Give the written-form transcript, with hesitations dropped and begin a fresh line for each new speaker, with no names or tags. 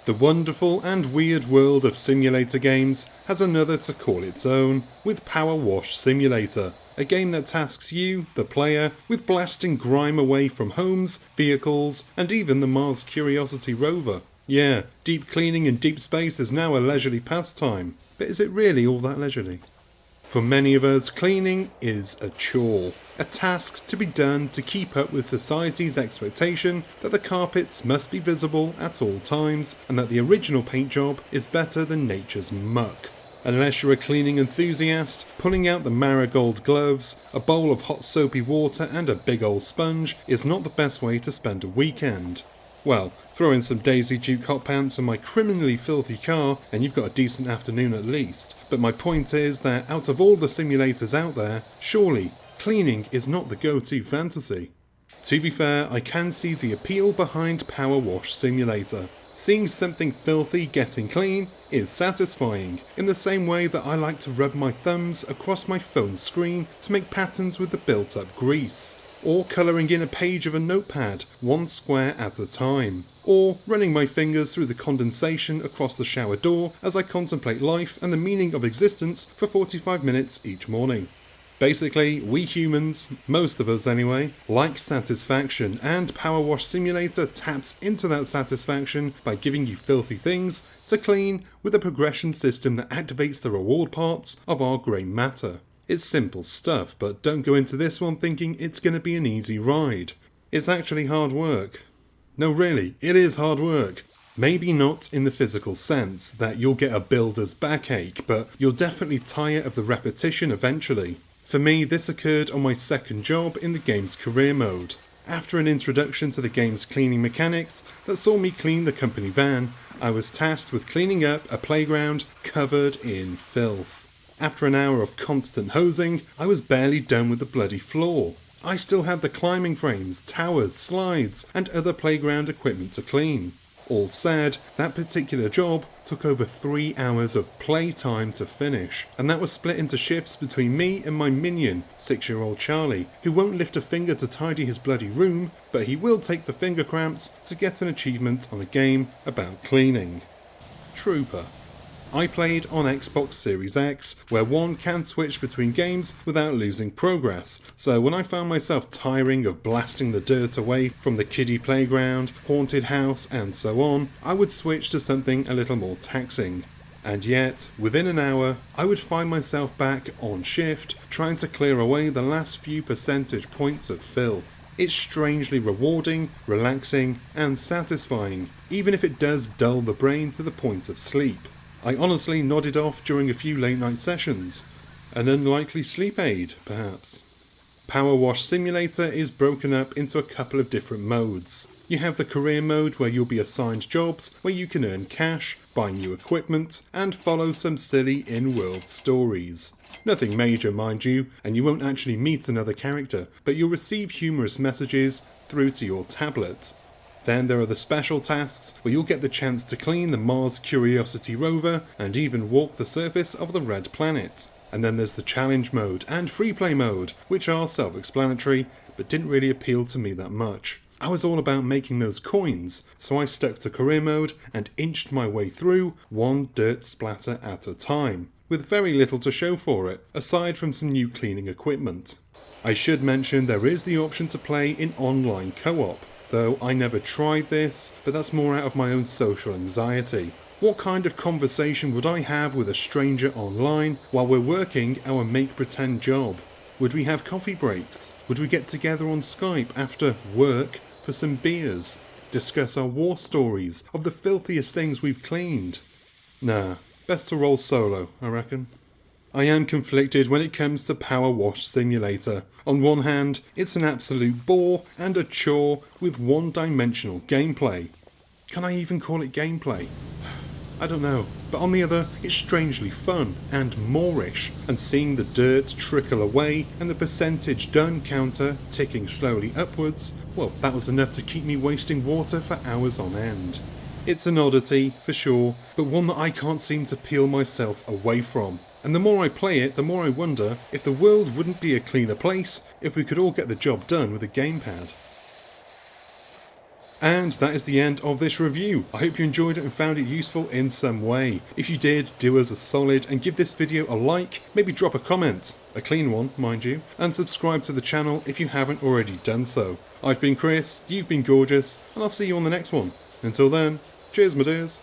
The wonderful and weird world of simulator games has another to call its own with PowerWash Simulator, a game that tasks you, the player, with blasting grime away from homes, vehicles, and even the Mars Curiosity rover. Yeah, deep cleaning in deep space is now a leisurely pastime, but is it really all that leisurely? For many of us, cleaning is a chore, a task to be done to keep up with society's expectation that the carpets must be visible at all times and that the original paint job is better than nature's muck. Unless you're a cleaning enthusiast, pulling out the marigold gloves, a bowl of hot soapy water and a big old sponge is not the best way to spend a weekend. Well, throw in some Daisy Duke hot pants and my criminally filthy car and you've got a decent afternoon at least. But my point is that out of all the simulators out there, surely cleaning is not the go-to fantasy. To be fair, I can see the appeal behind PowerWash Simulator. Seeing something filthy getting clean is satisfying, in the same way that I like to rub my thumbs across my phone screen to make patterns with the built-up grease. Or colouring in a page of a notepad, one square at a time. Or running my fingers through the condensation across the shower door as I contemplate life and the meaning of existence for 45 minutes each morning. Basically, we humans, most of us anyway, like satisfaction, and PowerWash Simulator taps into that satisfaction by giving you filthy things to clean with a progression system that activates the reward parts of our grey matter. It's simple stuff, but don't go into this one thinking it's going to be an easy ride. It's actually hard work. No, really, it is hard work. Maybe not in the physical sense, that you'll get a builder's backache, but you'll definitely tire of the repetition eventually. For me, this occurred on my second job in the game's career mode. After an introduction to the game's cleaning mechanics that saw me clean the company van, I was tasked with cleaning up a playground covered in filth. After an hour of constant hosing, I was barely done with the bloody floor. I still had the climbing frames, towers, slides, and other playground equipment to clean. All said, that particular job took over 3 hours of playtime to finish, and that was split into shifts between me and my minion, 6-year-old Charlie, who won't lift a finger to tidy his bloody room, but he will take the finger cramps to get an achievement on a game about cleaning. Trooper. I played on Xbox Series X, where one can switch between games without losing progress, so when I found myself tiring of blasting the dirt away from the kiddie playground, haunted house and so on, I would switch to something a little more taxing. And yet, within an hour, I would find myself back on shift, trying to clear away the last few percentage points of filth. It's strangely rewarding, relaxing and satisfying, even if it does dull the brain to the point of sleep. I honestly nodded off during a few late night sessions. An unlikely sleep aid, perhaps. PowerWash Simulator is broken up into a couple of different modes. You have the career mode where you'll be assigned jobs where you can earn cash, buy new equipment, and follow some silly in-world stories. Nothing major, mind you, and you won't actually meet another character, but you'll receive humorous messages through to your tablet. Then there are the special tasks where you'll get the chance to clean the Mars Curiosity rover and even walk the surface of the red planet. And then there's the challenge mode and free play mode, which are self-explanatory but didn't really appeal to me that much. I was all about making those coins, so I stuck to career mode and inched my way through one dirt splatter at a time, with very little to show for it, aside from some new cleaning equipment. I should mention there is the option to play in online co-op, though I never tried this, but that's more out of my own social anxiety. What kind of conversation would I have with a stranger online while we're working our make-pretend job? Would we have coffee breaks? Would we get together on Skype after work for some beers? Discuss our war stories of the filthiest things we've cleaned? Nah, best to roll solo, I reckon. I am conflicted when it comes to PowerWash Simulator. On one hand, it's an absolute bore and a chore with one-dimensional gameplay. Can I even call it gameplay? I don't know. But on the other, it's strangely fun and moreish, and seeing the dirt trickle away and the percentage done counter ticking slowly upwards, well, that was enough to keep me wasting water for hours on end. It's an oddity, for sure, but one that I can't seem to peel myself away from. And the more I play it, the more I wonder if the world wouldn't be a cleaner place if we could all get the job done with a gamepad. And that is the end of this review. I hope you enjoyed it and found it useful in some way. If you did, do us a solid and give this video a like, maybe drop a comment, a clean one, mind you, and subscribe to the channel if you haven't already done so. I've been Chris, you've been gorgeous, and I'll see you on the next one. Until then, cheers my dears.